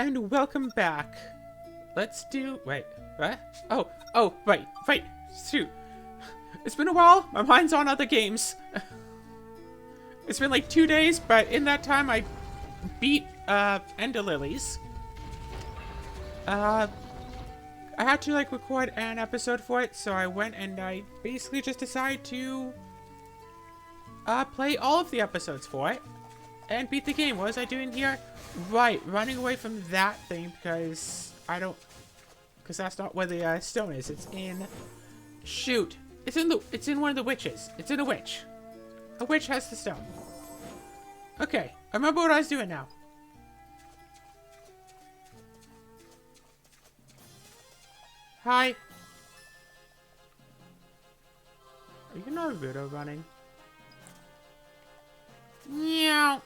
and welcome back. Let's do... Wait, what? Right. Shoot. It's been a while. My mind's on other games. It's been like 2 days, but in that time I beat, Ender Lilies. I had to, like, record an episode for it, so I went and I basically just decided to, play all of the episodes for it and beat the game. What was I doing here? Right, running away from that thing because that's not where the, stone is. It's in... Shoot. It's in one of the witches. It's in a witch. A witch has the stone. Okay, I remember what I was doing now. Hi. Are you Naruto running? Meow.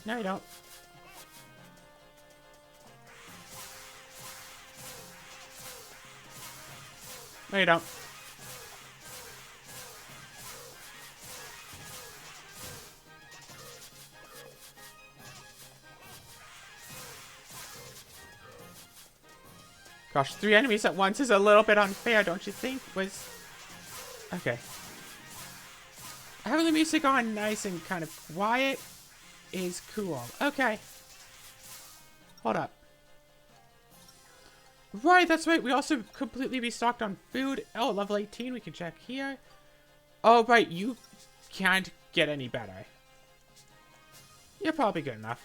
No, you don't. No, you don't. Gosh, 3 enemies at once is a little bit unfair, don't you think? Okay. Having the music on nice and kind of quiet is cool. Okay. Hold up. Right, that's right. We also completely restocked on food. Oh, level 18. We can check here. Oh, right. You can't get any better. You're probably good enough.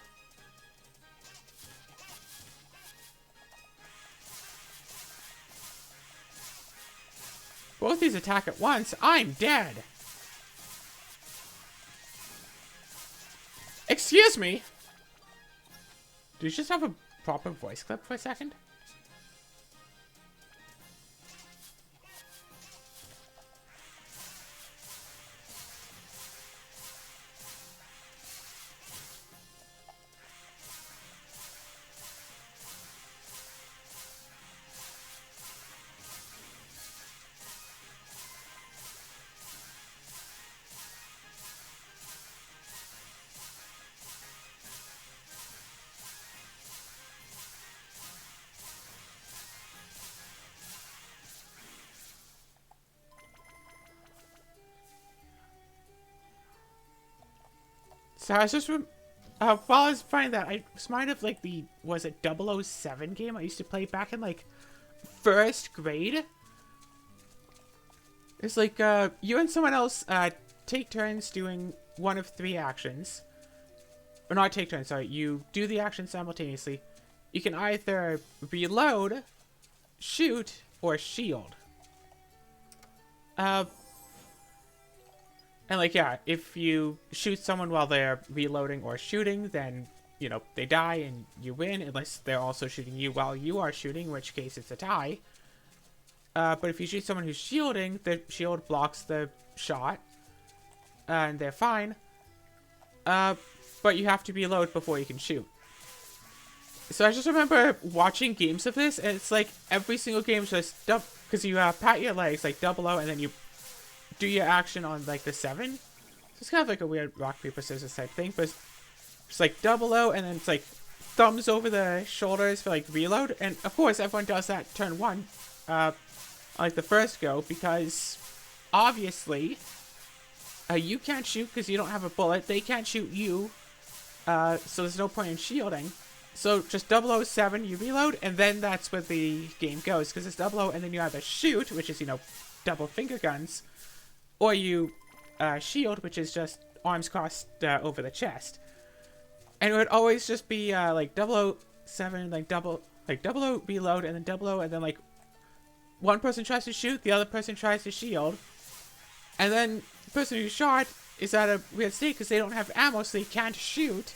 Both these attack at once. I'm dead. Excuse me. Do you just have a proper voice clip for a second? So I was just, while I was finding that, I was reminded of, like, was it 007 game I used to play back in, like, 1st grade? It's like, you and someone else, take turns doing one of 3 actions. Or not take turns, sorry. You do the action simultaneously. You can either reload, shoot, or shield. And, like, yeah, if you shoot someone while they're reloading or shooting, then, you know, they die and you win, unless they're also shooting you while you are shooting, in which case it's a tie. But if you shoot someone who's shielding, the shield blocks the shot, and they're fine. But you have to reload before you can shoot. So I just remember watching games of this, and it's like every single game is just, because you pat your legs, like 00, and then you do your action on, like, the 7. So it's kind of like a weird rock, paper, scissors type thing, but it's like 00, and then it's like thumbs over the shoulders for, like, reload. And of course, everyone does that turn 1, like the first go, because obviously, you can't shoot because you don't have a bullet. They can't shoot you, so there's no point in shielding. So just 007, you reload, and then that's where the game goes, because it's 00, and then you either shoot, which is, you know, double finger guns, or you shield, which is just arms crossed over the chest. And it would always just be like 007, like 00 reload, and then 00, and then like one person tries to shoot, the other person tries to shield, and then the person who shot is at a weird state because they don't have ammo, so they can't shoot.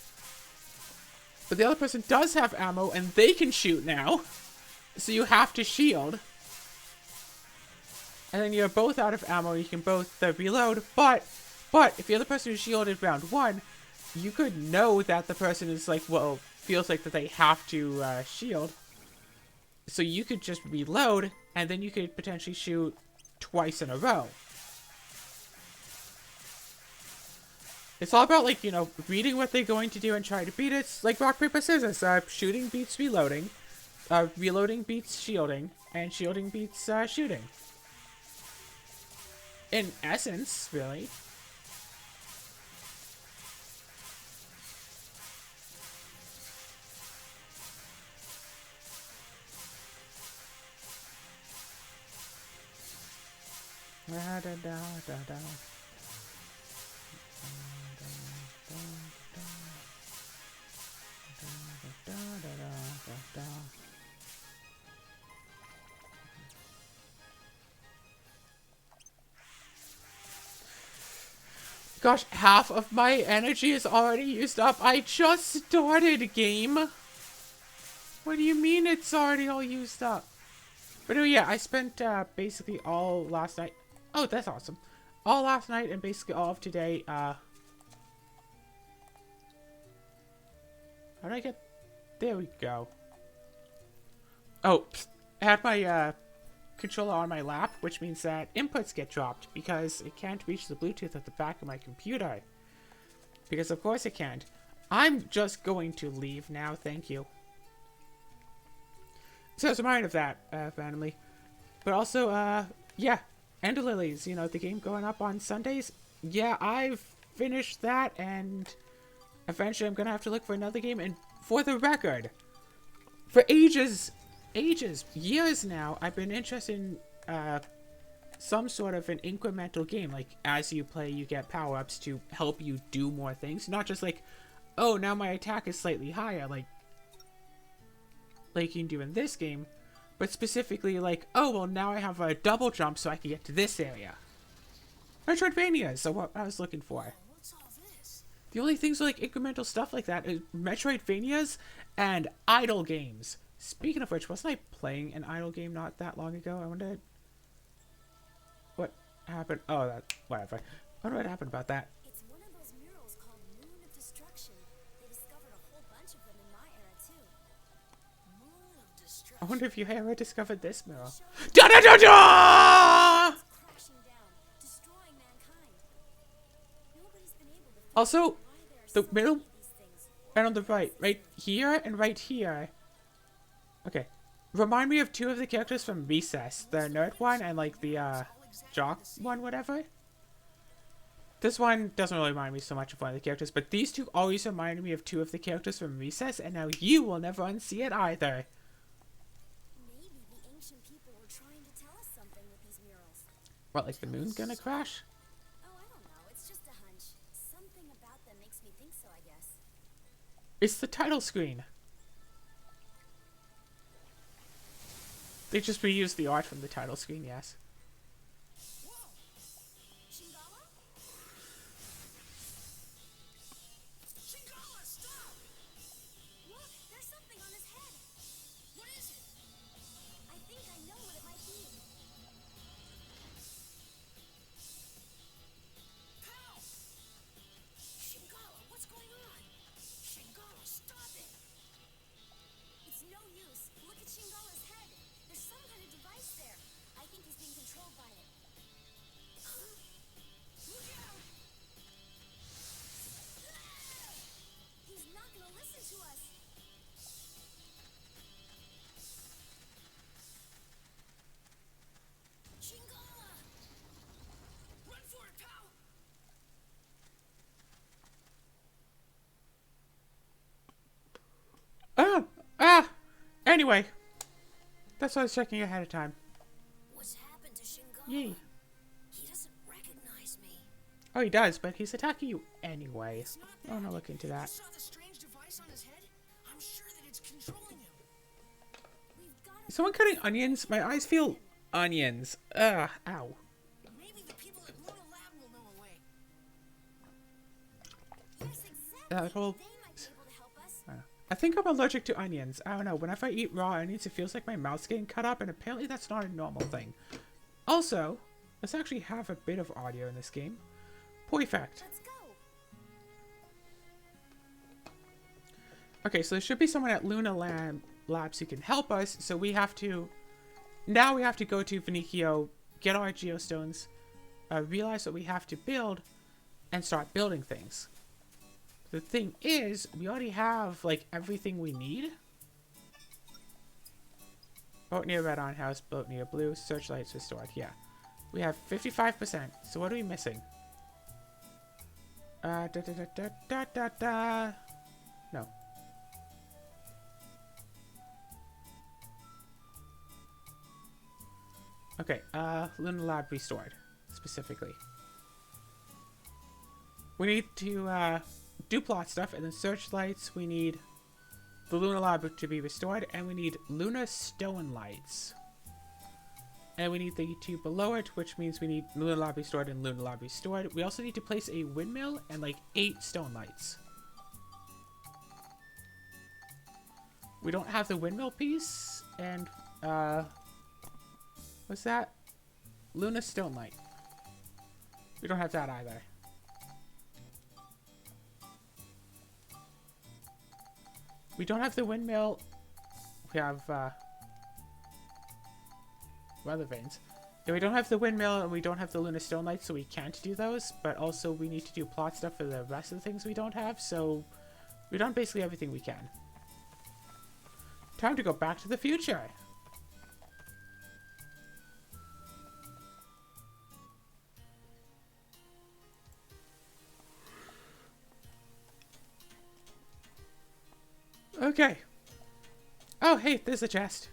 But the other person does have ammo, and they can shoot now, so you have to shield. And then you're both out of ammo, you can both reload, but if the other person who shielded round 1, you could know that the person is like, well, feels like that they have to shield. So you could just reload, and then you could potentially shoot twice in a row. It's all about, like, you know, reading what they're going to do and trying to beat it. It's like rock, paper, scissors. Shooting beats reloading. Reloading beats shielding. And shielding beats shooting. In essence, really. Da, da, da, da, da. Gosh, half of my energy is already used up. I just started a game. What do you mean it's already all used up? But oh yeah, I spent basically all last night. Oh, that's awesome. All last night and basically all of today. How did I get? There we go. Oh, psst. I had my controller on my lap, which means that inputs get dropped because it can't reach the Bluetooth at the back of my computer. Because of course it can't. I'm just going to leave now, thank you. So I was reminded of that, randomly. But also, yeah, Ender Lilies, you know, the game going up on Sundays. Yeah, I've finished that, and eventually I'm gonna have to look for another game. And for the record, for years now, I've been interested in some sort of an incremental game. Like, as you play, you get power-ups to help you do more things. Not just like, oh, now my attack is slightly higher, like you can do in this game. But specifically like, oh, well, now I have a double jump so I can get to this area. Metroidvania is what I was looking for. The only things like incremental stuff like that is Metroidvanias and idle games. Speaking of which, wasn't I playing an idle game not that long ago? I wonder what happened. Oh, that whatever. I wonder what happened about that. It's one of those murals called Moon of Destruction. They discovered a whole bunch of them in my era too. Moon of Destruction. I wonder if you ever discovered this mural. Da da da da! Crashing down, destroying mankind. Nobody's been able to Also, why there are the so middle many of these things. and on the right here and right here. Okay, remind me of two of the characters from Recess, the nerd one and like the jock one, whatever. This one doesn't really remind me so much of one of the characters, but these two always reminded me of two of the characters from Recess, and now you will never unsee it either. Maybe the ancient people were trying to tell us something with these murals. What, like the moon gonna crash? Oh, I don't know. It's just a hunch. Something about them makes me think so, I guess. It's the title screen. They just reused the art from the title screen, yes. Whoa! Shingala? Shingala, stop! Look, there's something on his head. What is it? I think I know what it might be. How? Shingala, what's going on? Shingala, stop it! It's no use. Look at Shingala's head. There's some kind of device there. I think he's being controlled by it. Look out! He's not gonna listen to us. Shingala! Run for it, pal! Anyway. That's why I was checking ahead of time. What's happened to Shingala? Yay. He doesn't recognize me. Oh, he does, but he's attacking you anyway. It's not I want to look into that. You saw the strange device on his head? I'm sure that it's controlling him. We've got Is someone cutting onions? My eyes feel onions. Ugh, ow. Maybe the people at Luna Lab will know a way. Yes, exactly. That whole... They might be able to help us. I think I'm allergic to onions. I don't know. Whenever I eat raw onions, it feels like my mouth's getting cut up, and apparently that's not a normal thing. Also, let's actually have a bit of audio in this game. Perfect. Let's go. Okay, so there should be someone at Luna Labs who can help us, so we have to... Now we have to go to Venicchio, get our geostones, realize what we have to build, and start building things. The thing is, we already have, like, everything we need. Boat near red on house, boat near blue, searchlights restored. Yeah. We have 55%. So what are we missing? Da da da da da da da. No. Okay, Luna Lab restored, specifically. We need to, do plot stuff, and then searchlights, we need the Luna Lab to be restored, and we need Luna Stone Lights. And we need the two below it, which means we need Luna Lab restored and Luna Lab restored. We also need to place a windmill and, like, 8 stone lights. We don't have the windmill piece, and, what's that? Luna Stone Light. We don't have that either. We don't have the windmill. We have, weather vanes. Yeah, we don't have the windmill and we don't have the Luna Stone Light, so we can't do those. But also we need to do plot stuff for the rest of the things we don't have, so we've done basically everything we can. Time to go back to the future. Okay. Oh, hey, there's a chest.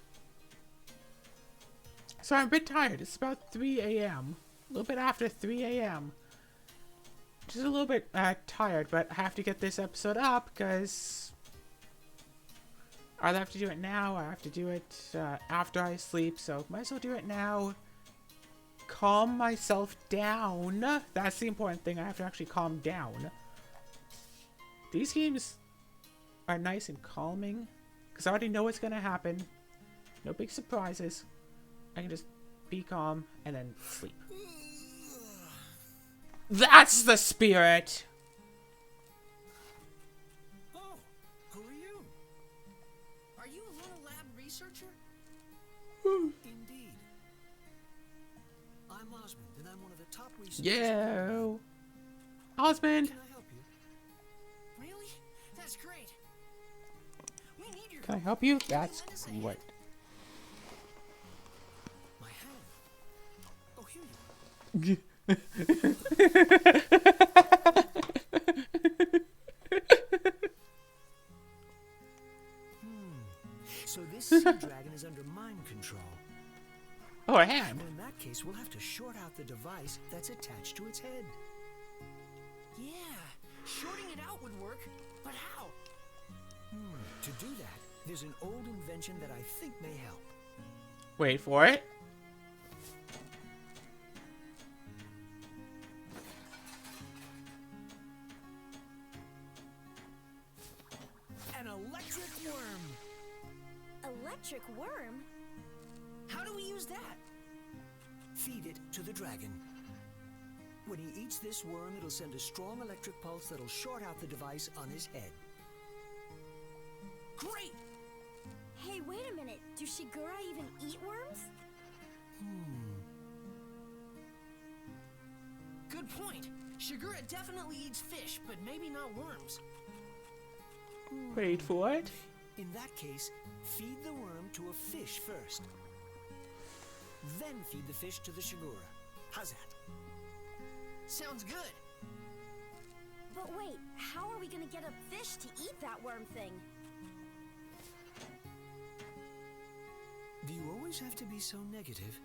So I'm a bit tired. It's about 3 a.m. A little bit after 3 a.m. Just a little bit tired, but I have to get this episode up because I either have to do it now or I have to do it after I sleep. So might as well do it now. Calm myself down. That's the important thing. I have to actually calm down. These games are nice and calming because I already know what's going to happen. No big surprises. I can just be calm and then sleep. That's the spirit! Oh, who are you? Are you a Luna Lab researcher? Indeed. I'm Osmond, and I'm one of the top researchers. Yo! Osmond! Can I help you? Really? That's great. We need your Can I help you? That's great. My hand. Oh, here you are. So this sea dragon is under mind control. Oh, a hand. Well, in that case, we'll have to short out the device that's attached to its head. Yeah, shorting it out would work, but how? To do that, there's an old invention that I think may help. Wait for it. An electric worm. Electric worm? How do we use that? Feed it to the dragon. When he eats this worm, it'll send a strong electric pulse that'll short out the device on his head. Great! Hey, wait a minute. Do Shigura even eat worms? Good point. Shigura definitely eats fish, but maybe not worms. Wait for it. In that case, feed the worm to a fish first. Then feed the fish to the Shigura. How's that? Sounds good. But wait, how are we gonna get a fish to eat that worm thing? Do you always have to be so negative?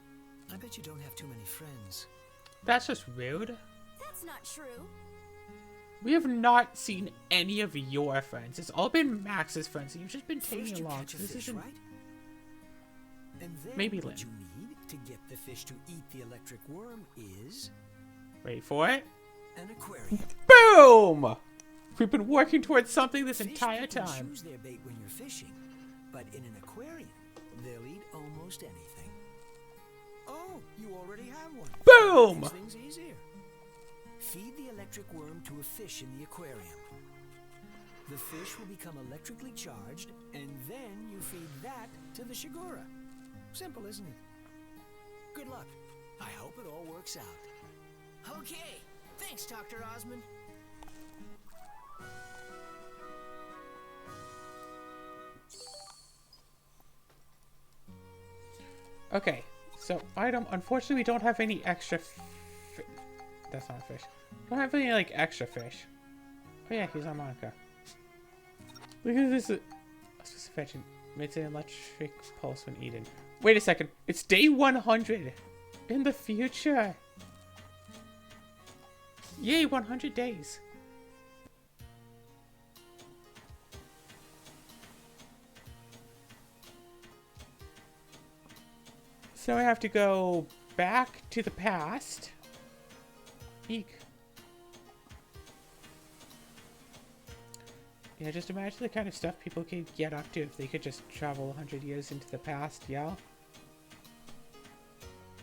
I bet you don't have too many friends. That's just rude. That's not true. We have not seen any of your friends. It's all been Max's friends. You've just been taking First you along. catch a This fish, isn't right? And then Maybe what Lynn. you need to get the fish to eat the electric worm is Wait for it. an aquarium. Boom! We've been working towards something this Fish entire can time. choose their bait when you're fishing, but in an aquarium, they'll eat almost anything. Oh, you already have one. Boom! Makes things easier. Feed the electric worm to a fish in the aquarium. The fish will become electrically charged, and then you feed that to the Shigura. Simple, isn't it? Good luck. I hope it all works out. Okay, Thanks, Dr. Osmond. Okay, so item. Unfortunately, we don't have any extra. That's not a fish. We don't have any like extra fish. Oh yeah, he's on Monica. Look at this. What's fetch? Makes an electric pulse when eaten. Wait a second. It's day 100 in the future. Yay, 100 days. So I have to go back to the past. Eek. Yeah, just imagine the kind of stuff people could get up to if they could just travel 100 years into the past, yeah?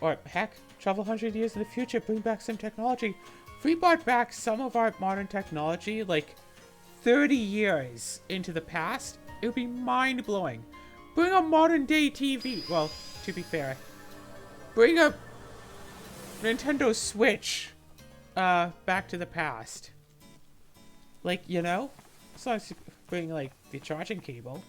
Or, heck, travel 100 years in the future, bring back some technology. If we brought back some of our modern technology, like 30 years into the past, it would be mind-blowing. Bring a modern-day TV. Well, to be fair, bring a Nintendo Switch back to the past. Like, you know? So I was bring, like, the charging cable.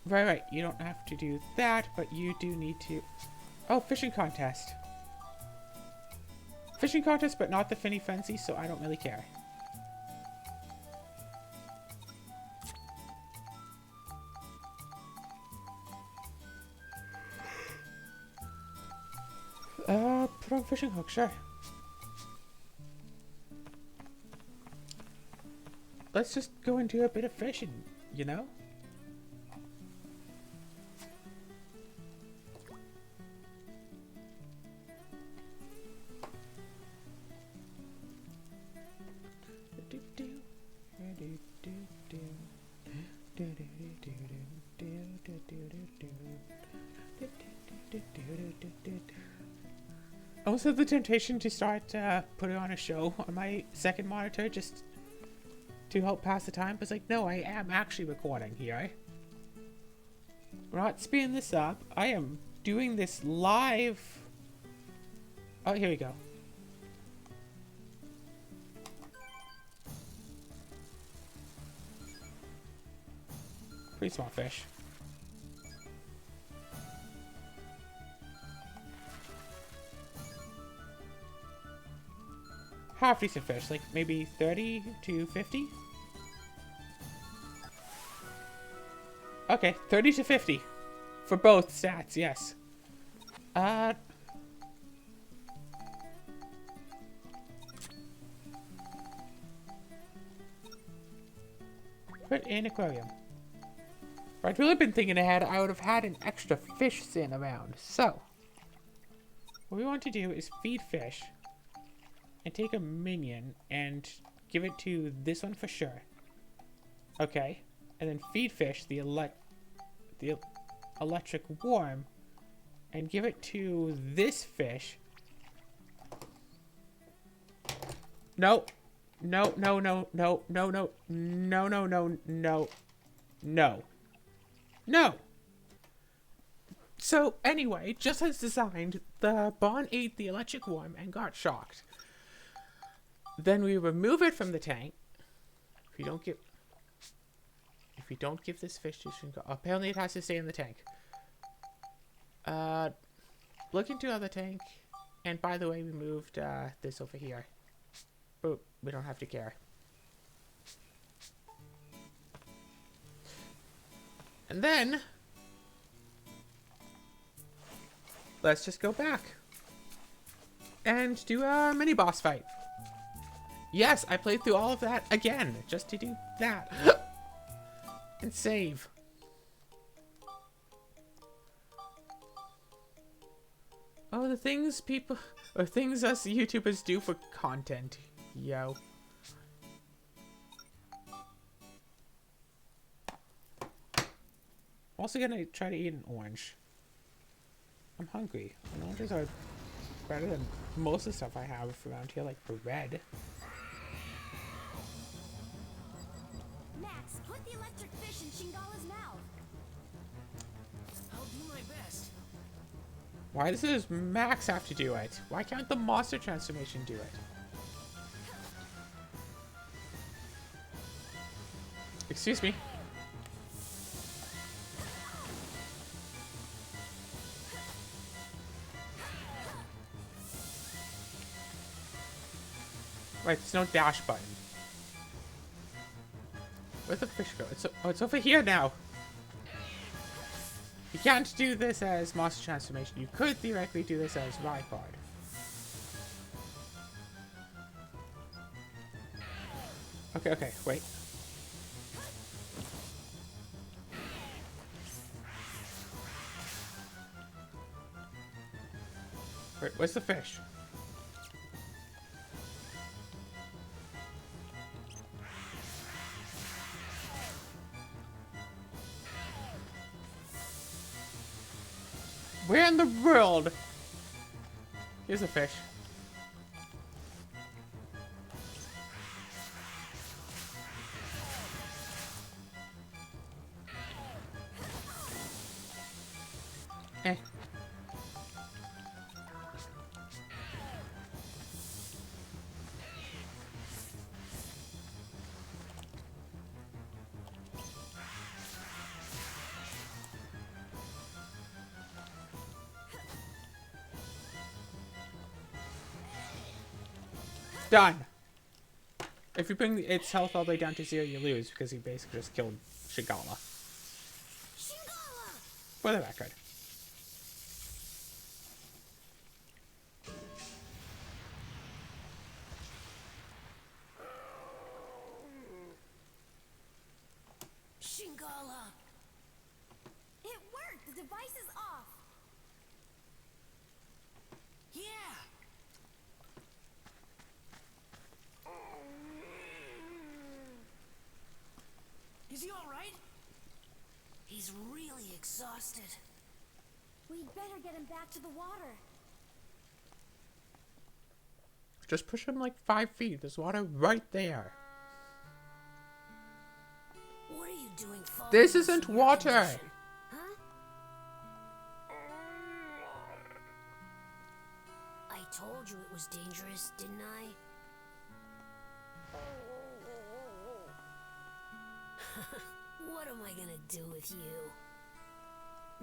Right, you don't have to do that, but you do need to... Oh, fishing contest. Fishing contest, but not the Finny Frenzy, so I don't really care. Put on fishing hook, sure. Let's just go and do a bit of fishing, you know? I almost had the temptation to start putting on a show on my second monitor just to help pass the time, but it's like, no, I am actually recording here. We're not speeding this up. I am doing this live. Oh, here we go. Pretty small fish. Half decent fish, like maybe 30 to 50. Okay, 30 to 50 for both stats, yes. Put in aquarium. If I'd really been thinking ahead, I would have had an extra fish sitting around. So, what we want to do is feed fish and take a minion and give it to this one for sure. Okay, and then feed fish the electric worm and give it to this fish. No. No, no, no, no, no, no, no, no, no, no, no, no. So anyway, just as designed, the Bon ate the electric worm and got shocked. Then we remove it from the tank. If you don't give this fish to Shingo, apparently it has to stay in the tank. Look into other tank. And by the way, we moved this over here. But we don't have to care. And then let's just go back and do a mini boss fight. Yes, I played through all of that again just to do that. And save. Oh, the things people, or things us YouTubers do for content, yo. Also gonna try to eat an orange. I'm hungry. And oranges are better than most of the stuff I have around here, like bread. Max, put the electric fish in Shingala's mouth. I'll do my best. Why does Max have to do it? Why can't the monster transformation do it? Excuse me. Right, there's no dash button. Where'd the fish go? It's over here now. You can't do this as monster transformation. You could theoretically do this as Ripod. Okay, wait. Wait, where's the fish? Where in the world? Here's a fish. Eh. Done. If you bring its health all the way down to 0, you lose because he basically just killed Shigala. For the record. Shingala. It worked. The device is off. Yeah. Is he all right? He's really exhausted. We'd better get him back to the water. Just push him like 5 feet. There's water right there. What are you doing, Father? This isn't water. Huh? I told you it was dangerous, didn't I? What am I gonna do with you?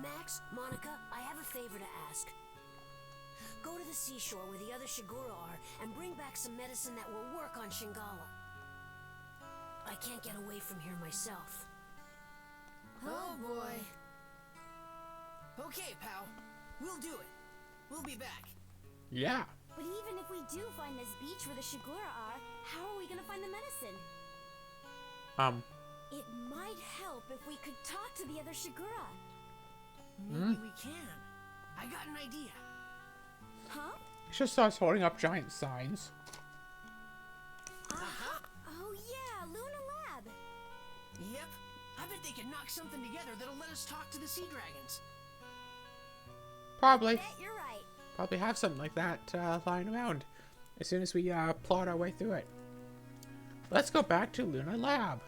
Max, Monica, I have a favor to ask. Go to the seashore where the other Shigura are and bring back some medicine that will work on Shingala. I can't get away from here myself. Oh boy. Okay, pal. We'll do it. We'll be back. Yeah. But even if we do find this beach where the Shigura are, how are we gonna find the medicine? It might help if we could talk to the other Shigura. Maybe we can. I got an idea. Huh? He just starts holding up giant signs. Oh yeah, Luna Lab. Yep. I bet they can knock something together that'll let us talk to the sea dragons. Probably. Bet you're right. Probably have something like that lying around as soon as we plot our way through it. Let's go back to Luna Lab.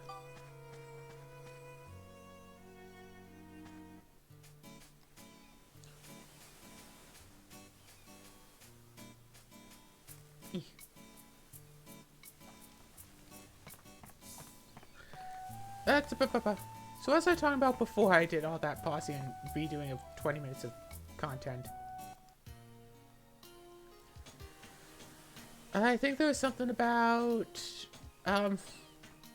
So as I was talking about before I did all that pausing and redoing of 20 minutes of content, I think there was something about,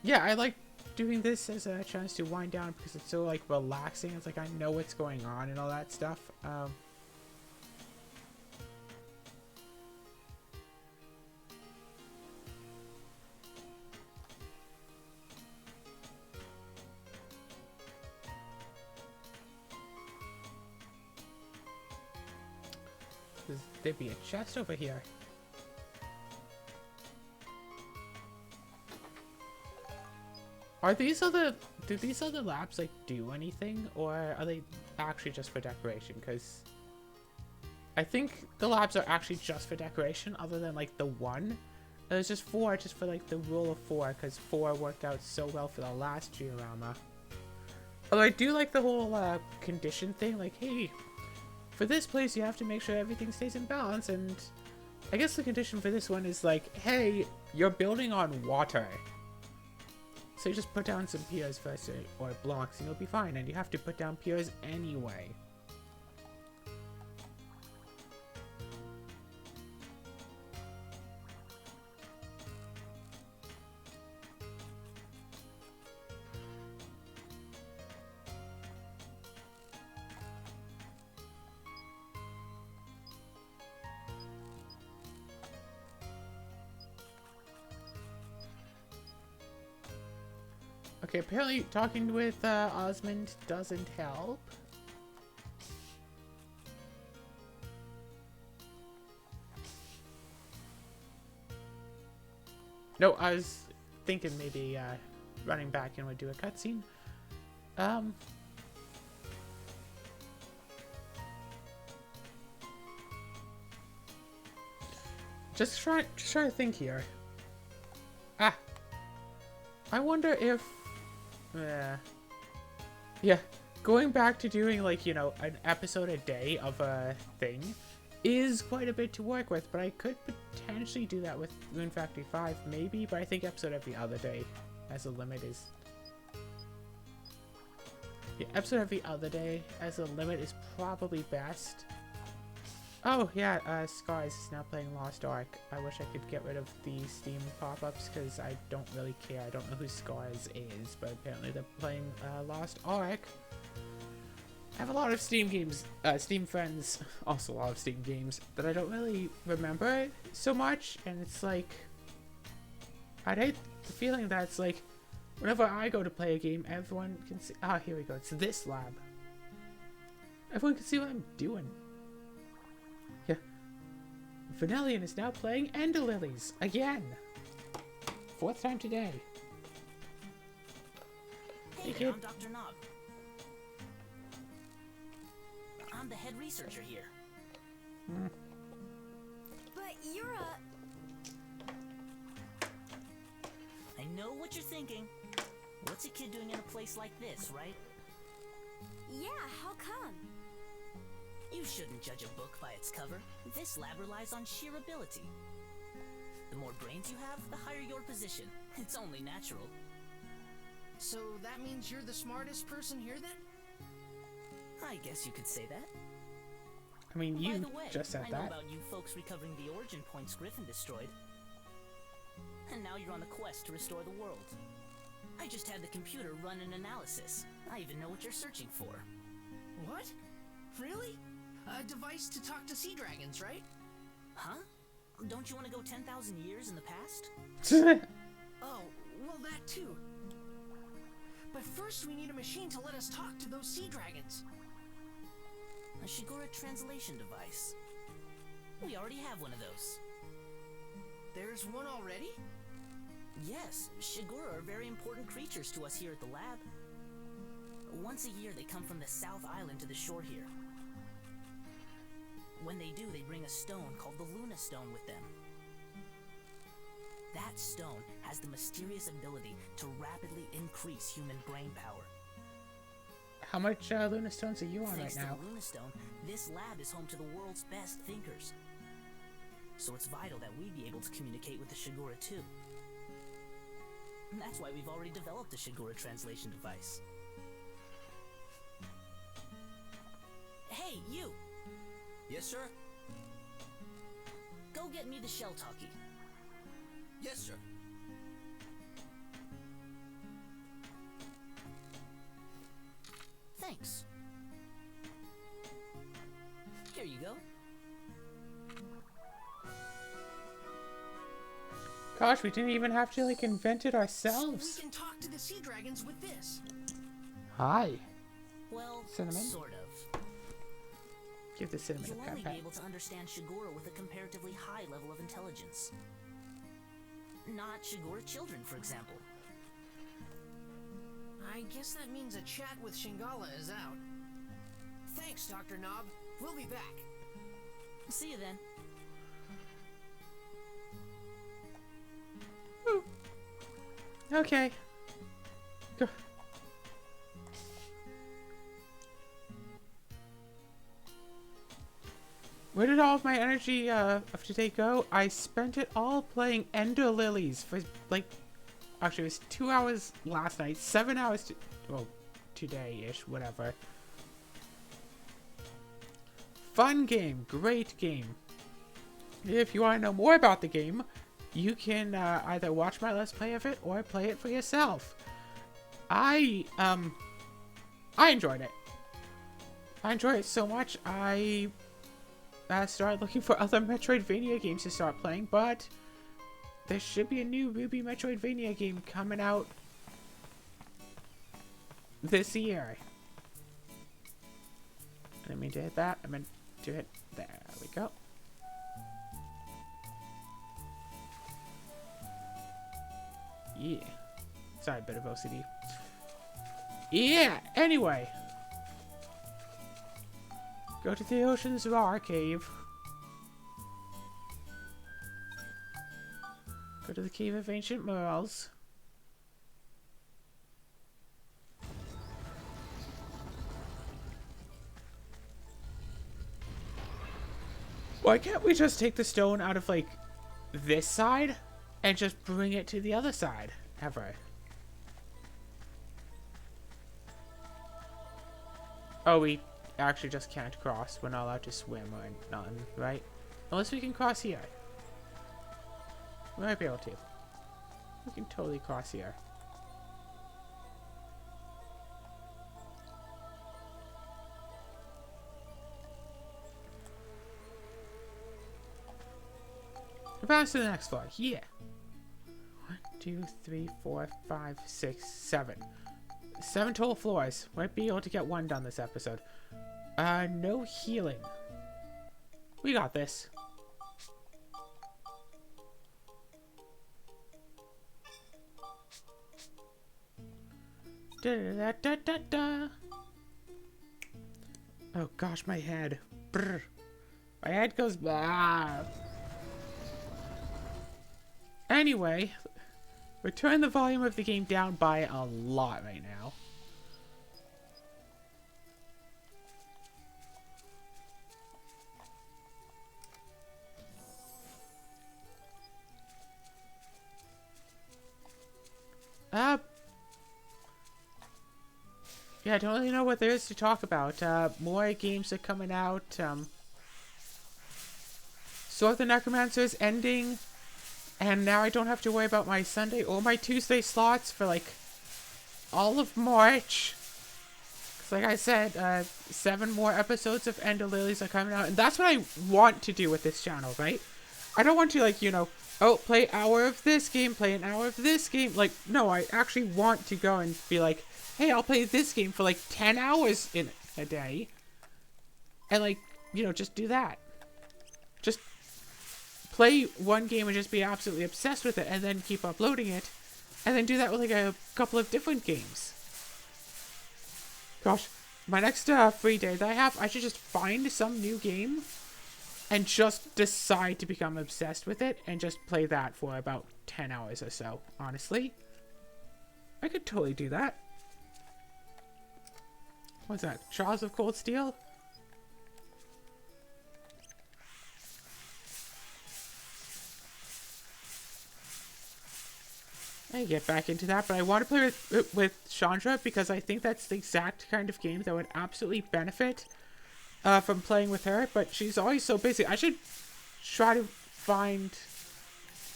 yeah, I like doing this as a chance to wind down because it's so like relaxing. It's like I know what's going on and all that stuff. There'd be a chest over here. Do these other labs like do anything, or are they actually just for decoration? Because I think the labs are actually just for decoration, other than like the one. There's just 4 just for like the rule of 4, because 4 worked out so well for the last Georama. Although I do like the whole condition thing, like, hey, for this place, you have to make sure everything stays in balance, and I guess the condition for this one is like, hey, you're building on water. So you just put down some piers first, or blocks, and you'll be fine, and you have to put down piers anyway. Okay, apparently talking with Osmond doesn't help. No, I was thinking maybe running back and would do a cutscene. Just try to think here. Ah, I wonder if, yeah, going back to doing like, you know, an episode a day of a thing is quite a bit to work with, but I could potentially do that with Moon Factory 5, maybe, but I think episode every other day as a limit is... Yeah, episode every other day as a limit is probably best. Oh, yeah, Skies is now playing Lost Ark. I wish I could get rid of the Steam pop-ups, because I don't really care. I don't know who Skies is, but apparently they're playing Lost Ark. I have a lot of Steam games, Steam friends, also a lot of Steam games, that I don't really remember so much, and it's like... I'd hate the feeling that it's like, whenever I go to play a game, everyone can see... Ah, here we go, it's this lab. Everyone can see what I'm doing. Yeah. Vanellian is now playing Ender Lilies again. 4th time today. Hey there, I'm Dr. Knob. I'm the head researcher here. But you're a... I know what you're thinking. What's a kid doing in a place like this, right? Yeah, how come? You shouldn't judge a book by its cover. This lab relies on sheer ability. The more brains you have, the higher your position. It's only natural. So that means you're the smartest person here then? I guess you could say that. I mean, By you the way, just said I know that. about you folks recovering the origin points Griffin destroyed. And now you're on the quest to restore the world. I just had the computer run an analysis. I even know what you're searching for. What? Really? A device to talk to sea dragons, right? Huh? Don't you want to go 10,000 years in the past? Oh, well that too. But first we need a machine to let us talk to those sea dragons. A Shigura translation device. We already have one of those. There's one already? Yes, Shigura are very important creatures to us here at the lab. Once a year they come from the South Island to the shore here. When they do, they bring a stone called the Luna Stone with them. That stone has the mysterious ability to rapidly increase human brain power. How much Luna Stones are you on Thanks right now? to the Luna Stone, this lab is home to the world's best thinkers. So it's vital that we be able to communicate with the Shigura too. And that's why we've already developed the Shigura translation device. Hey, you! Yes, sir? Go get me the shell talkie. Yes, sir. Thanks. Here you go. Gosh, we didn't even have to like invent it So we ourselves. can talk to the sea dragons with this. Hi. Well, Cinnamon? sort of. Give the cinnamon You'll a only pat. be able to understand Shigura with a comparatively high level of intelligence. Not Shigura children, for example. I guess that means a chat with Shingala is out. Thanks, Dr. Knob. We'll be back. See you then. Okay. Go. Where did all of my energy of today go? I spent it all playing Ender Lilies for like, actually it was 2 hours last night, 7 hours well, today-ish, whatever. Fun game, great game. If you want to know more about the game, you can either watch my Let's Play of it or play it for yourself. I enjoyed it. I enjoyed it so much, I started looking for other Metroidvania games to start playing, but there should be a new Ruby Metroidvania game coming out this year. I didn't mean to hit that. I meant to hit there. There we go. Yeah. Sorry, a bit of OCD. Yeah, anyway. Go to the Ocean's Roar Cave. Go to the Cave of Ancient Merles. Why can't we just take the stone out of, like, this side and just bring it to the other side? Ever. Oh, we actually just can't cross. We're not allowed to swim or nothing, right? Unless we can cross here. We might be able to. We can totally cross here. Advance to the next floor. Yeah. 1, 2, 3, 4, 5, 6, 7. 7 total floors. Might be able to get 1 done this episode. No healing. We got this. Da, da, da, da, da. Oh gosh, my head. Brr. My head goes blah. Anyway, we're turning the volume of the game down by a lot right now. Yeah, I don't really know what there is to talk about. More games are coming out. Sword of the Necromancer is ending. And now I don't have to worry about my Sunday or my Tuesday slots for, like, all of March. Because, like I said, 7 more episodes of Ender Lilies are coming out. And that's what I want to do with this channel, right? I don't want to, like, you know, oh, play an hour of this game, play an hour of this game. Like, no, I actually want to go and be like, hey, I'll play this game for, like, 10 hours in a day. And, like, you know, just do that. Just play one game and just be absolutely obsessed with it, and then keep uploading it, and then do that with like a couple of different games. Gosh, my next free day that I have, I should just find some new game and just decide to become obsessed with it and just play that for about 10 hours or so, honestly. I could totally do that. What's that? Trials of Cold Steel? I get back into that, but I want to play with Chandra because I think that's the exact kind of game that would absolutely benefit from playing with her, but she's always so busy. I should try to find...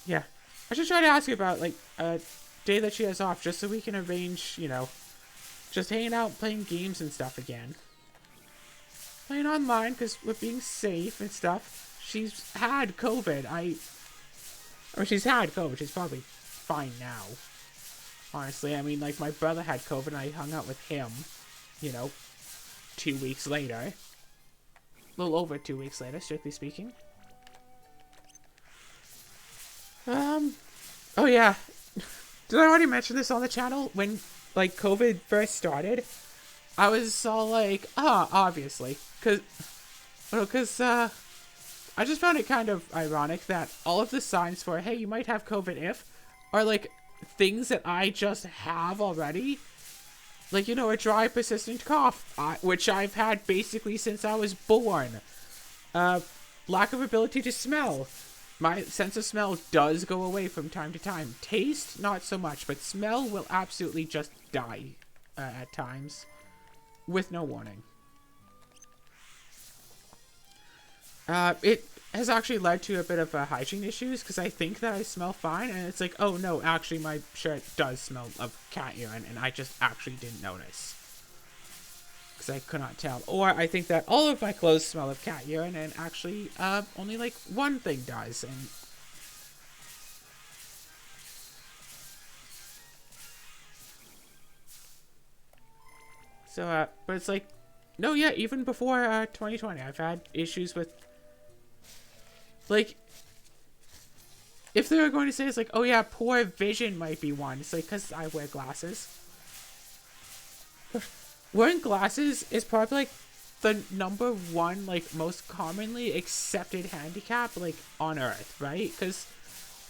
Yeah. I should try to ask her about, like, a day that she has off just so we can arrange, you know, just hanging out, playing games and stuff again. Playing online because we're being safe and stuff. She's had COVID. Or she's had COVID. She's probably fine now. Honestly, I mean, like, my brother had COVID and I hung out with him, you know, 2 weeks later. A little over 2 weeks later, strictly speaking. Oh yeah. Did I already mention this on the channel? When, like, COVID first started, I was all like, obviously. Cause I just found it kind of ironic that all of the signs for, hey, you might have COVID if, are, like, things that I just have already. Like, you know, a dry, persistent cough, which I've had basically since I was born. lack of ability to smell. My sense of smell does go away from time to time. Taste, not so much, but smell will absolutely just die at times with no warning. It has actually led to a bit of hygiene issues because I think that I smell fine, and it's like, oh no, actually my shirt does smell of cat urine, and I just actually didn't notice because I could not tell. Or I think that all of my clothes smell of cat urine, and actually only like one thing does. And so, but it's like, no, yeah, even before 2020, I've had issues with, like, if they were going to say it's like, oh yeah, poor vision might be one, it's like, because I wear glasses. Wearing glasses is probably like the #1 like most commonly accepted handicap like on Earth, right? Because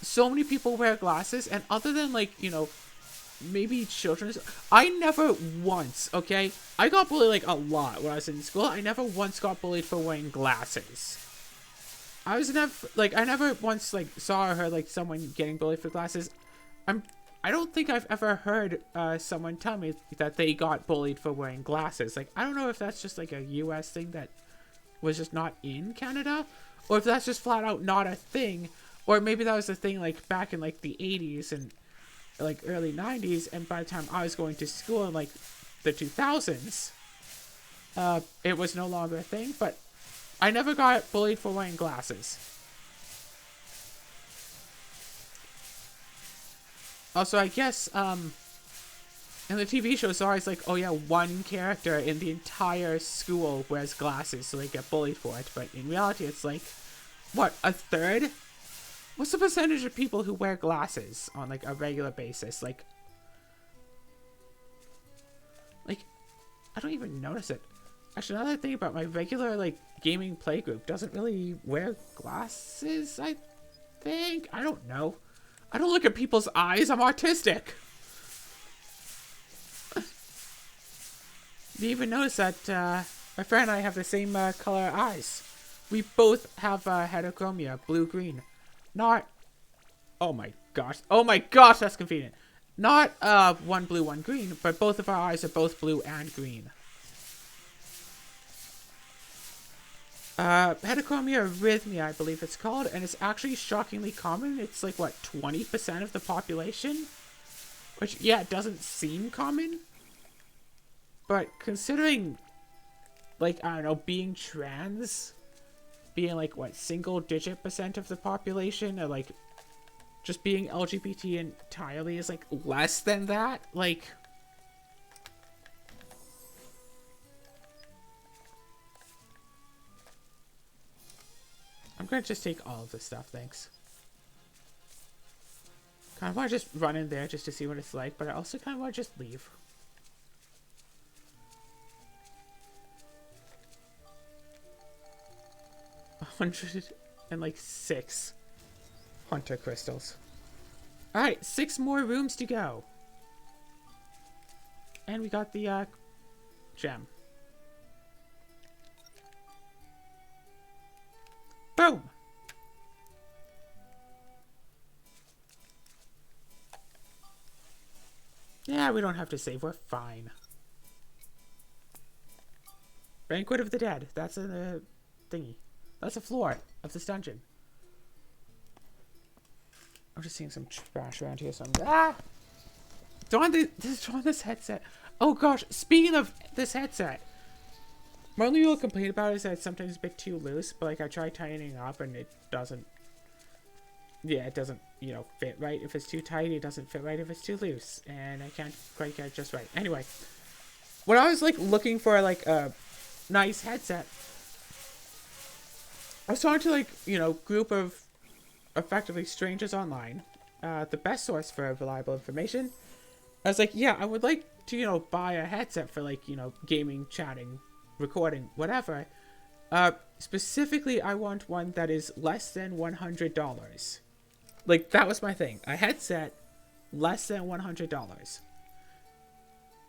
so many people wear glasses, and other than like, you know, maybe children's, I never once, okay, I got bullied like a lot when I was in school. I never once got bullied for wearing glasses. I never once like saw or heard like someone getting bullied for glasses. I don't think I've ever heard someone tell me that they got bullied for wearing glasses. Like, I don't know if that's just like a US thing that was just not in Canada, or if that's just flat out not a thing, or maybe that was a thing like back in like the 80s and like early 90s, and by the time I was going to school in like the 2000s, it was no longer a thing. But I never got bullied for wearing glasses. Also, I guess, in the TV show, it's always like, oh yeah, one character in the entire school wears glasses, so they get bullied for it. But in reality, it's like, what, a third? What's the percentage of people who wear glasses on, like, a regular basis? Like, I don't even notice it. Actually, now that I think about it, my regular, like, gaming playgroup doesn't really wear glasses, I think? I don't know. I don't look at people's eyes. I'm autistic. You even notice that my friend and I have the same color eyes. We both have heterochromia, blue-green. Not... Oh my gosh. Oh my gosh, that's convenient. Not one blue, one green, but both of our eyes are both blue and green. Heterochromia arrhythmia, I believe it's called, and it's actually shockingly common. It's like, what, 20% of the population? Which, yeah, it doesn't seem common. But considering, like, I don't know, being trans, being like, what, single-digit % of the population, or like, just being LGBT entirely is like less than that, like... I'm gonna just take all of this stuff, thanks. Kind of want to just run in there just to see what it's like, but I also kind of want to just leave. $106 Hunter crystals. Alright, 6 more rooms to go. And we got the gem. Boom! Yeah, we don't have to save. We're fine. Banquet of the Dead. That's a thingy. That's a floor of this dungeon. I'm just seeing some trash around here. So don't on this headset. Oh gosh, speaking of this headset. My only real complaint about it is that it's sometimes a bit too loose, but like I try tightening up and it doesn't, yeah, it doesn't, you know, fit right if it's too tight, it doesn't fit right if it's too loose, and I can't quite get it just right. Anyway, when I was like looking for like a nice headset, I was talking to like, you know, group of effectively strangers online, the best source for reliable information. I was like, yeah, I would like to, you know, buy a headset for like, you know, gaming, chatting, recording, whatever. Specifically, I want one that is less than $100. Like, that was my thing. A headset less than $100.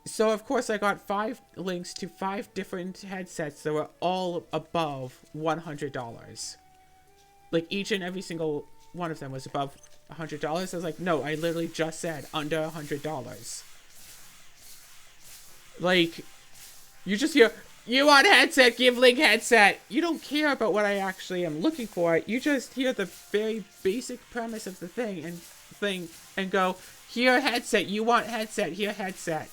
So, of course, I got 5 links to 5 different headsets that were all above $100. like each and every single one of them was above $100. I was like, no, I literally just said under $100. Like, you just hear, you want headset, give Link headset. You don't care about what I actually am looking for. You just hear the very basic premise of the thing and go, here headset, you want headset, here headset.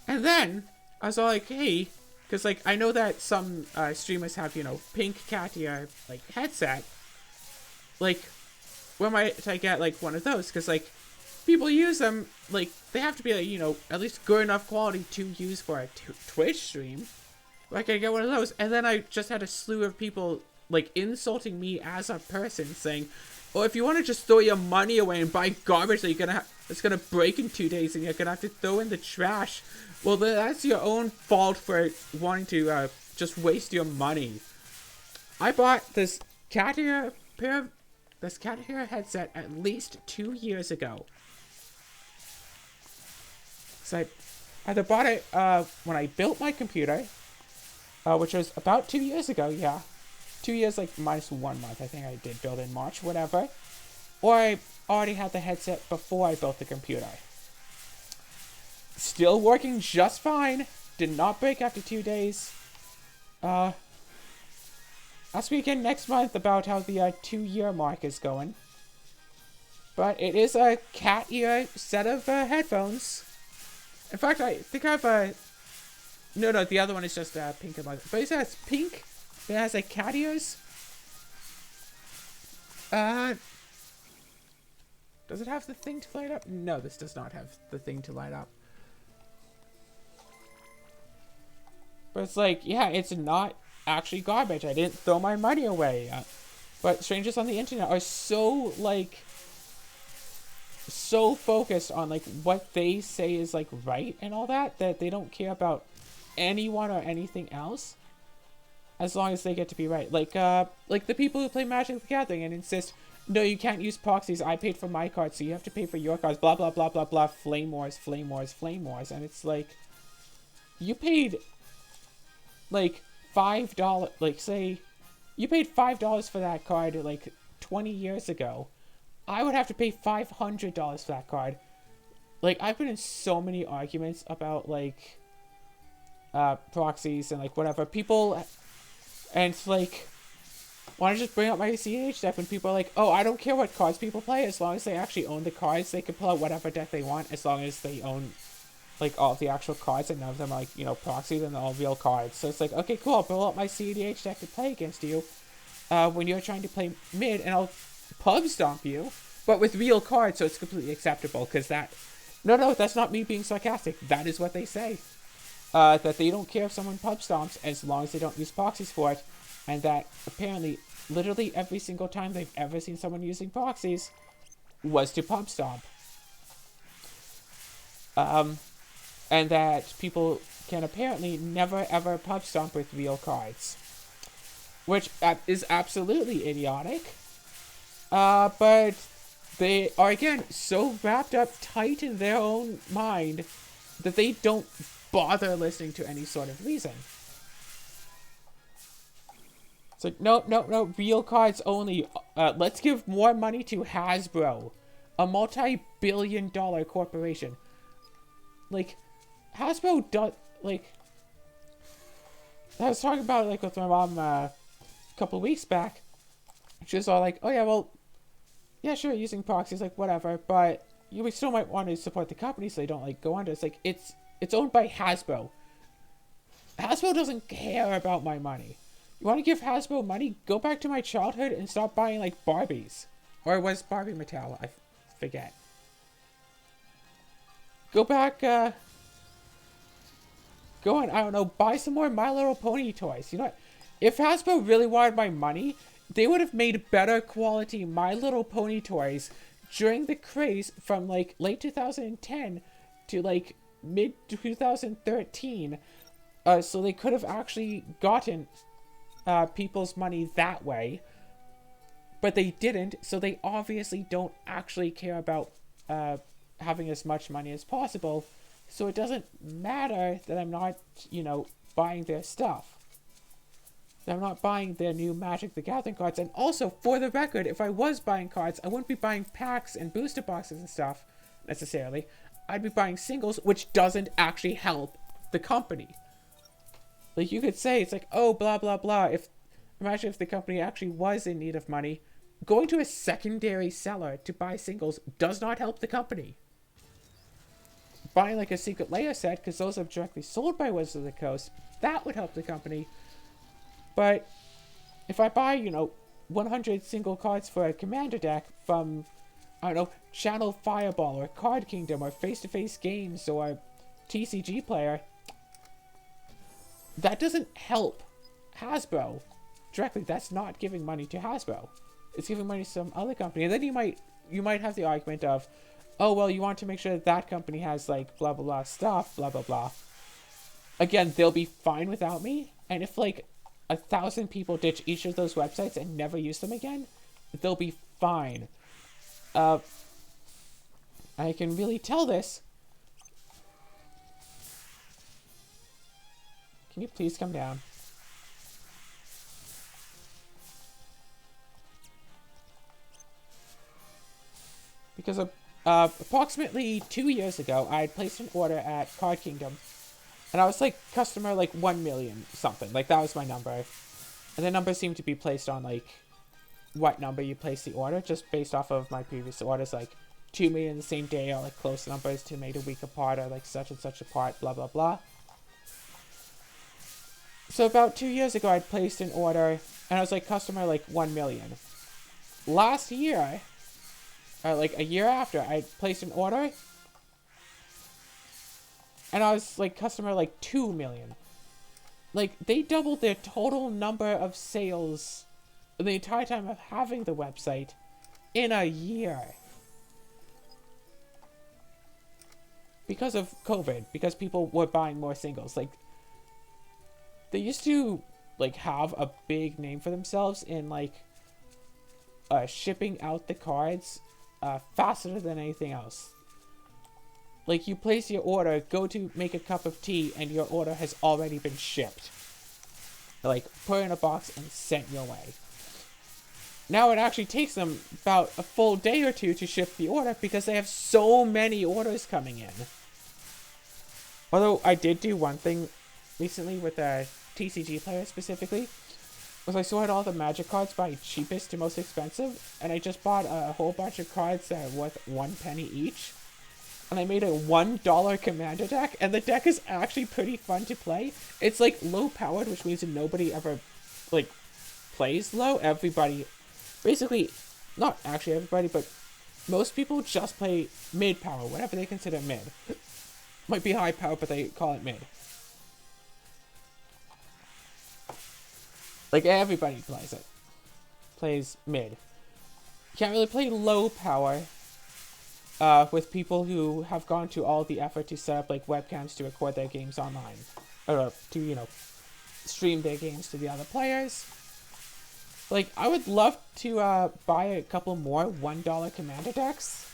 And then I was all like, hey, because like I know that some streamers have, you know, pink cat ear like headset. Like, where might I get like one of those? Because like people use them, like they have to be like, you know, at least good enough quality to use for a Twitch stream. Like I get one of those, and then I just had a slew of people like insulting me as a person, saying, "Oh, if you want to just throw your money away and buy garbage that you're gonna it's gonna break in 2 days and you're gonna have to throw in the trash, well, that's your own fault for wanting to just waste your money." I bought this cat ear headset at least 2 years ago. So I either bought it when I built my computer, which was about 2 years ago, yeah. 2 years, like, minus 1 month. I think I did build in March, whatever. Or I already had the headset before I built the computer. Still working just fine. Did not break after 2 days. I'll speak again next month about how the 2-year mark is going. But it is a cat ear set of headphones. In fact, I think I have a... No, the other one is just pink and black. But it says pink. It has like cat ears. Does it have the thing to light up? No, this does not have the thing to light up. But it's like, yeah, it's not actually garbage. I didn't throw my money away. But strangers on the internet are so, like, so focused on, like, what they say is, like, right and all that, that they don't care about anyone or anything else, as long as they get to be right. Like the people who play Magic the Gathering and insist, no, you can't use proxies, I paid for my cards, so you have to pay for your cards, blah, blah, blah, blah, blah, flame wars, flame wars, flame wars. And it's like, you paid, like, $5, like, say, you paid $5 for that card, like, 20 years ago. I would have to pay $500 for that card. Like, I've been in so many arguments about, like, proxies and, like, whatever. People, and it's like, want to just bring up my CH deck when people are like, oh, I don't care what cards people play, as long as they actually own the cards, they can pull out whatever deck they want, as long as they own, like, all of the actual cards, and none of them are, like, you know, proxies, and they're all real cards. So it's like, okay, cool, I'll pull out my CDH deck to play against you, when you're trying to play mid, and I'll pub stomp you, but with real cards, so it's completely acceptable, because that, no, that's not me being sarcastic, that is what they say. That they don't care if someone pub stomps as long as they don't use proxies for it, and that apparently literally every single time they've ever seen someone using proxies was to pub stomp. And that people can apparently never ever pub stomp with real cards, which is absolutely idiotic. But they are again so wrapped up tight in their own mind that they don't bother listening to any sort of reason. It's like, no, real cards only. Let's give more money to Hasbro, a multi-billion-dollar corporation. Like, Hasbro does, like, I was talking about it, like, with my mom a couple weeks back. She was all like, oh yeah, well, yeah, sure, using proxies, like, whatever, but we still might want to support the company so they don't, like, go under. It's like, it's owned by Hasbro. Hasbro doesn't care about my money. You want to give Hasbro money? Go back to my childhood and stop buying, like, Barbies. Or was Barbie Mattel? I forget. Go back, go on, I don't know, buy some more My Little Pony toys. You know what? If Hasbro really wanted my money, they would have made better quality My Little Pony toys during the craze from, like, late 2010 to, like, mid 2013, so they could have actually gotten people's money that way, but they didn't, so they obviously don't actually care about having as much money as possible, so it doesn't matter that I'm not, you know, buying their stuff. I'm not buying their new Magic the Gathering cards. And also, for the record, if I was buying cards, I wouldn't be buying packs and booster boxes and stuff, necessarily. I'd be buying singles, which doesn't actually help the company. Like, you could say, it's like, oh, blah, blah, blah. Imagine if the company actually was in need of money. Going to a secondary seller to buy singles does not help the company. Buying, like, a Secret Lair set, because those are directly sold by Wizards of the Coast, that would help the company. But if I buy, 100 single cards for a commander deck from, I don't know, Channel Fireball or Card Kingdom or Face-to-Face Games or TCG Player, that doesn't help Hasbro directly. That's not giving money to Hasbro. It's giving money to some other company. And then you might have the argument of, oh, well, you want to make sure that company has, like, blah, blah, blah stuff, blah, blah, blah. Again, they'll be fine without me. And if, like, 1,000 people ditch each of those websites and never use them again, they'll be fine. I can really tell this. Can you please come down? Because approximately 2 years ago, I had placed an order at Card Kingdom. And I was like customer like 1 million something. Like that was my number. And the number seemed to be placed on like what number you place the order. Just based off of my previous orders. Like 2 million the same day, or like close numbers 2 made a week apart, or like such and such apart, blah blah blah. So about 2 years ago, I'd placed an order. And I was like customer like 1 million. Last year, like a year after, I placed an order. And I was like customer like 2 million. Like they doubled their total number of sales the entire time of having the website in a year. Because of COVID, because people were buying more singles. Like they used to like have a big name for themselves in like shipping out the cards faster than anything else. Like, you place your order, go to make a cup of tea, and your order has already been shipped. Like, put in a box and sent your way. Now it actually takes them about a full day or two to ship the order because they have so many orders coming in. Although, I did do one thing recently with a TCG Player specifically, was I sorted all the Magic cards by cheapest to most expensive, and I just bought a whole bunch of cards that are worth 1 penny each. And I made a $1 commander deck, and the deck is actually pretty fun to play. It's like low powered, which means that nobody ever like plays low. Everybody, basically, not actually everybody, but most people just play mid power, whatever they consider mid. Might be high power, but they call it mid. Like everybody plays it. Plays mid. You can't really play low power. With people who have gone to all the effort to set up like webcams to record their games online, or to stream their games to the other players. Like I would love to buy a couple more $1 commander decks,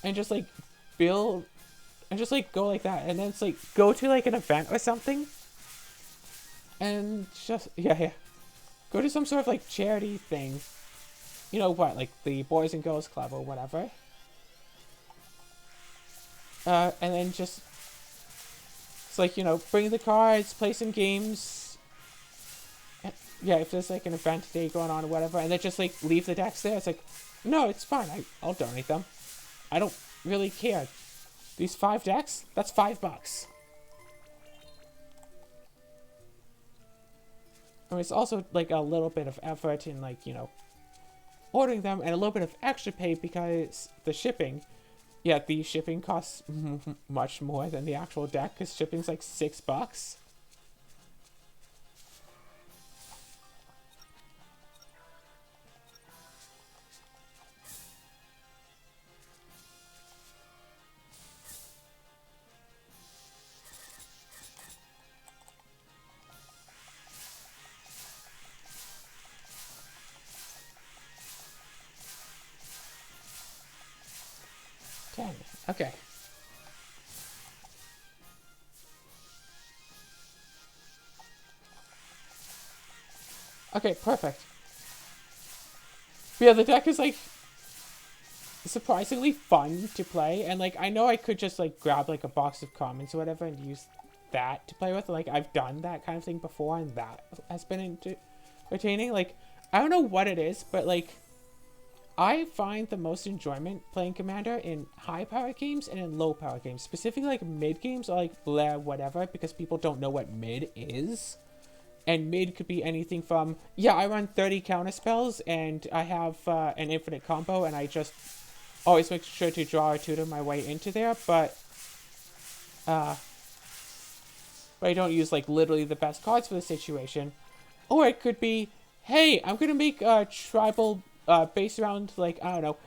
and just like build, and just like go like that, and then it's like go to like an event or something, and just go to some sort of like charity thing. You know what, like the Boys and Girls Club or whatever. And then just, it's like, bring the cards, play some games. Yeah, if there's like an event day going on or whatever, and then just like leave the decks there. It's like, no, it's fine. I'll donate them. I don't really care. These 5 decks, that's $5. I mean, it's also like a little bit of effort in like, ordering them, and a little bit of extra pay because the shipping. Yeah, the shipping costs much more than the actual deck, because shipping's like $6. Okay. Okay, perfect. But yeah, the deck is like surprisingly fun to play, and like I know I could just like grab like a box of commons or whatever and use that to play with. Like I've done that kind of thing before, and that has been entertaining. Like I don't know what it is, but like I find the most enjoyment playing Commander in high power games and in low power games, specifically like mid games or like blah whatever, because people don't know what mid is. And mid could be anything from, yeah, I run 30 counter spells and I have an infinite combo and I just always make sure to draw or tutor my way into there, but I don't use like literally the best cards for the situation. Or it could be, hey, I'm gonna make a tribal based around like, I don't know,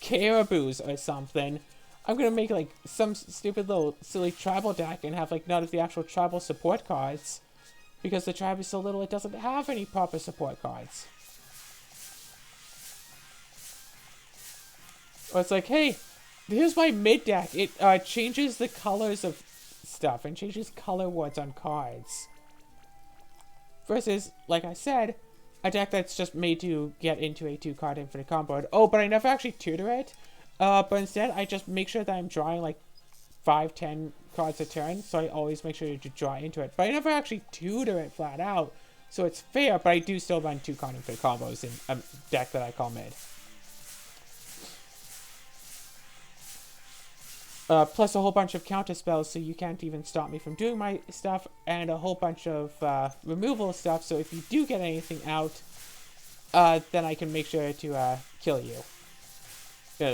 caribous or something. I'm gonna make like some stupid little silly tribal deck and have like none of the actual tribal support cards. Because the tribe is so little, it doesn't have any proper support cards. Or it's like, hey, here's my mid deck. It changes the colors of stuff and changes color words on cards. Versus, like I said, a deck that's just made to get into a 2-card infinite combo. Oh, but I never actually tutor it. But instead, I just make sure that I'm drawing like 5-10 cards a turn, so I always make sure to draw into it. But I never actually tutor it flat out, so it's fair, but I do still run 2-card infinite combos in a deck that I call mid. Plus a whole bunch of counter spells, so you can't even stop me from doing my stuff, and a whole bunch of removal stuff, so if you do get anything out, then I can make sure to kill you.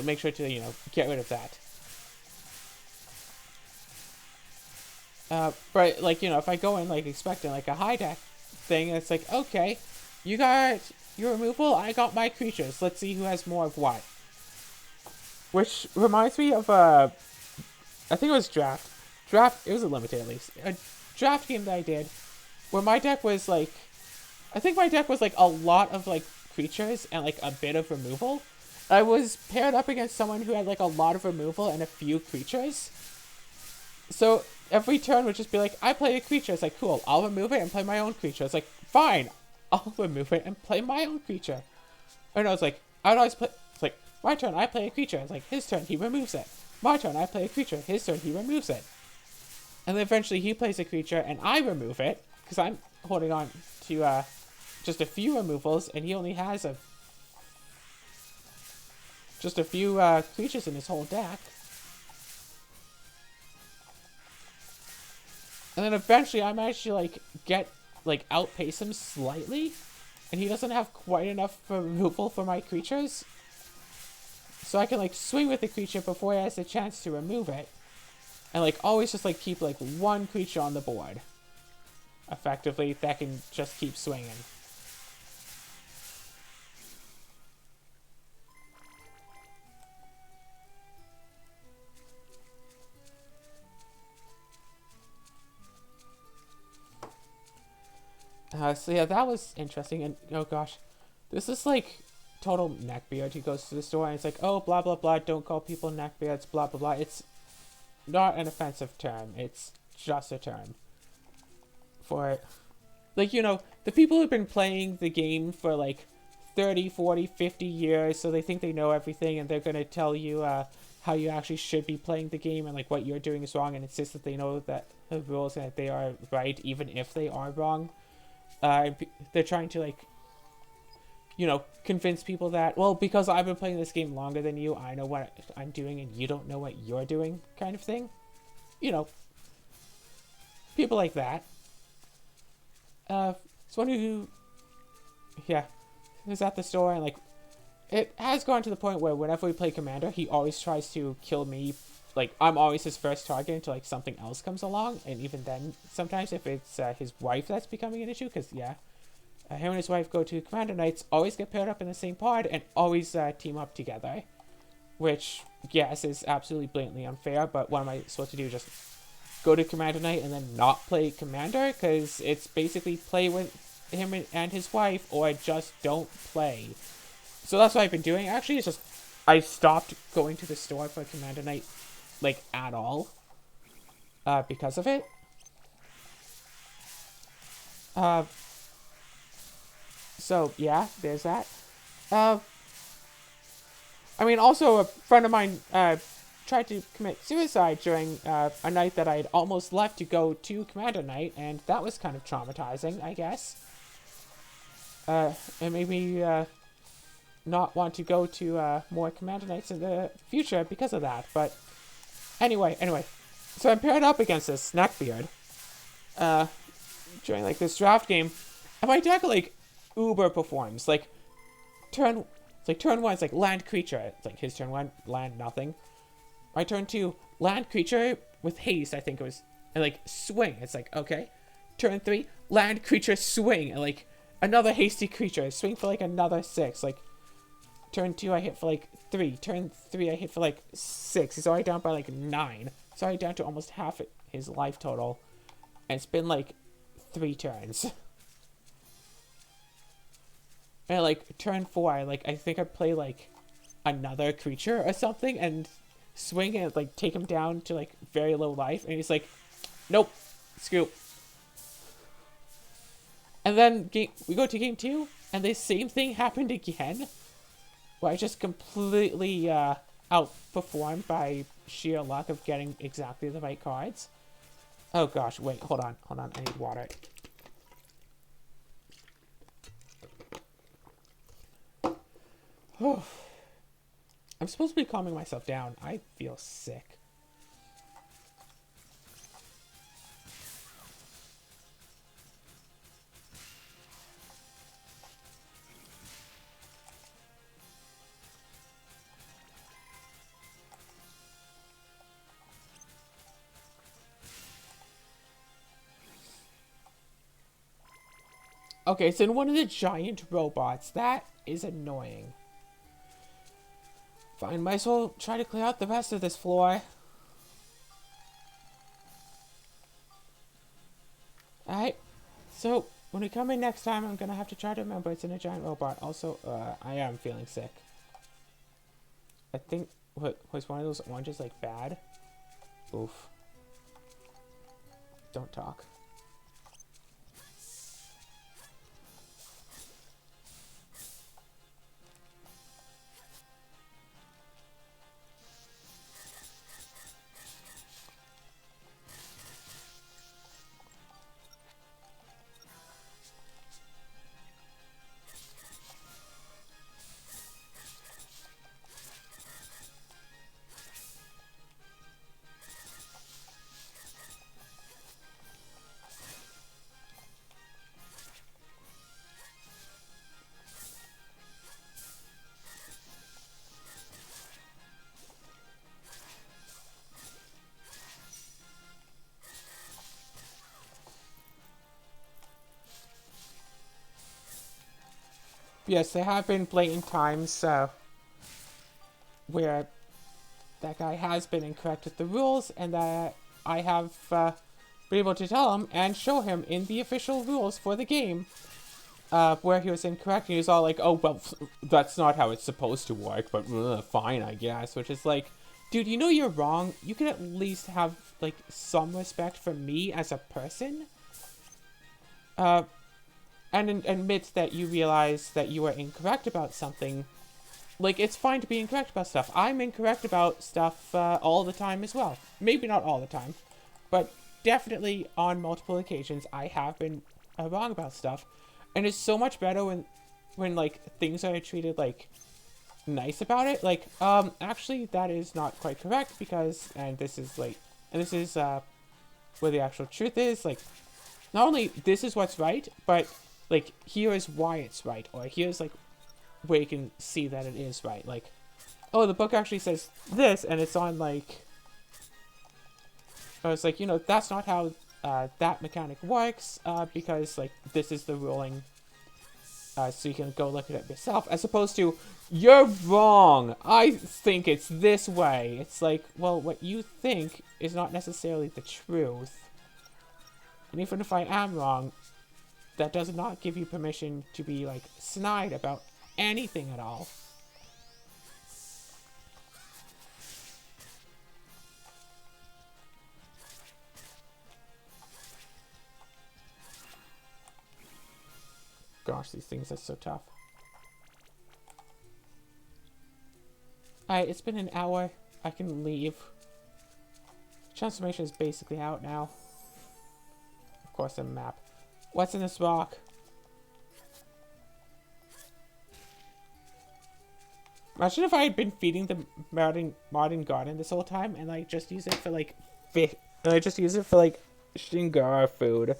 Make sure to, get rid of that. But, like, if I go in, like, expecting, like, a high deck thing, it's like, okay, you got your removal, I got my creatures. Let's see who has more of what. Which reminds me of, I think it was Draft. It was a limited, at least. A draft game that I did, where my deck was, like, I think my deck was, like, a lot of, like, creatures and, like, a bit of removal. I was paired up against someone who had, like, a lot of removal and a few creatures. So every turn would just be like, I play a creature. It's like, cool, I'll remove it and play my own creature. It's like, fine, I'll remove it and play my own creature. Or no, it's like, I'd always play, it's like, my turn, I play a creature. It's like, his turn, he removes it. My turn, I play a creature. His turn, he removes it. And then eventually he plays a creature and I remove it, because I'm holding on to just a few removals, and he only has just a few creatures in his whole deck. And then eventually I managed to, like, outpace him slightly. And he doesn't have quite enough removal for my creatures. So I can, like, swing with the creature before he has a chance to remove it. And, like, always just, like, keep, like, one creature on the board. Effectively, that can just keep swinging. So yeah, that was interesting, and oh gosh, this is like total neckbeard. He goes to the store and it's like, oh, blah blah blah, don't call people neckbeards, blah blah blah. It's not an offensive term, it's just a term for, like, the people who've been playing the game for like 30, 40, 50 years, so they think they know everything, and they're gonna tell you how you actually should be playing the game and like what you're doing is wrong, and insist that they know that the rules and that they are right even if they are wrong. They're trying to, like, convince people that, well, because I've been playing this game longer than you, I know what I'm doing and you don't know what you're doing, kind of thing. People like that. Someone who, yeah, is at the store, and, like, it has gone to the point where whenever we play Commander, he always tries to kill me. Like, I'm always his first target until, like, something else comes along. And even then, sometimes if it's his wife that's becoming an issue, because, yeah, him and his wife go to Commander Nights, always get paired up in the same pod, and always team up together. Which, yes, is absolutely blatantly unfair, but what am I supposed to do? Just go to Commander Night and then not play Commander? Because it's basically play with him and his wife, or just don't play. So that's what I've been doing. Actually, it's just, I stopped going to the store for Commander Night, like, at all, because of it. So yeah, there's that. Uh, I mean, also a friend of mine tried to commit suicide during a night that I had almost left to go to Commander Night, and that was kind of traumatizing, I guess. It made me not want to go to more Commander Nights in the future because of that. But anyway, so I'm paired up against this Snackbeard during like this draft game, and my deck like uber performs. Like turn one, it's like land creature. It's like his turn one, land nothing. My turn two, land creature with haste. I think it was, and like swing. It's like okay. Turn three, land creature swing, and like another hasty creature swing for like another 6. Like turn 2 I hit for like 3. Turn 3 I hit for like 6. He's already down by like 9. He's already down to almost half his life total, and it's been like 3 turns. And like turn 4, I think I play like another creature or something and swing and like take him down to like very low life, and he's like, nope, screw. And then we go to game 2, and the same thing happened again, where I just completely outperformed by sheer luck of getting exactly the right cards. Oh gosh, wait, hold on, I need water. I'm supposed to be calming myself down. I feel sick. Okay, it's in one of the giant robots. That is annoying. Fine, might as well try to clear out the rest of this floor. Alright, so when we come in next time, I'm gonna have to try to remember it's in a giant robot. Also, I am feeling sick. I think, was one of those oranges like bad? Oof. Don't talk. Yes, there have been blatant times where that guy has been incorrect with the rules, and that I have been able to tell him and show him in the official rules for the game where he was incorrect, and he was all like, oh, well, that's not how it's supposed to work, but fine, I guess. Which is like, dude, you know you're wrong. You can at least have, like, some respect for me as a person. And admit that you realize that you are incorrect about something. Like, it's fine to be incorrect about stuff. I'm incorrect about stuff all the time as well. Maybe not all the time, but definitely on multiple occasions I have been wrong about stuff. And it's so much better when like, things are treated, like, nice about it. Like, actually, that is not quite correct because, and this is where the actual truth is. Like, not only this is what's right, but like, here is why it's right, or here's like where you can see that it is right. Like, oh, the book actually says this, and it's on like, I was like, you know, that's not how that mechanic works, because like this is the ruling, so you can go look at it yourself, as opposed to, you're wrong, I think it's this way. It's like, well, what you think is not necessarily the truth, and even if I am wrong, that does not give you permission to be, like, snide about anything at all. gosh, these things are so tough. Alright, it's been an hour. I can leave. Transformation is basically out now. Of course, a map. What's in this rock? Imagine if I had been feeding the modern garden this whole time and like just use it for like fish. And I just use it for like Shingara food.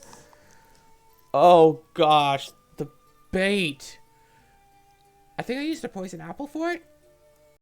Oh gosh, the bait. I think I used a poison apple for it.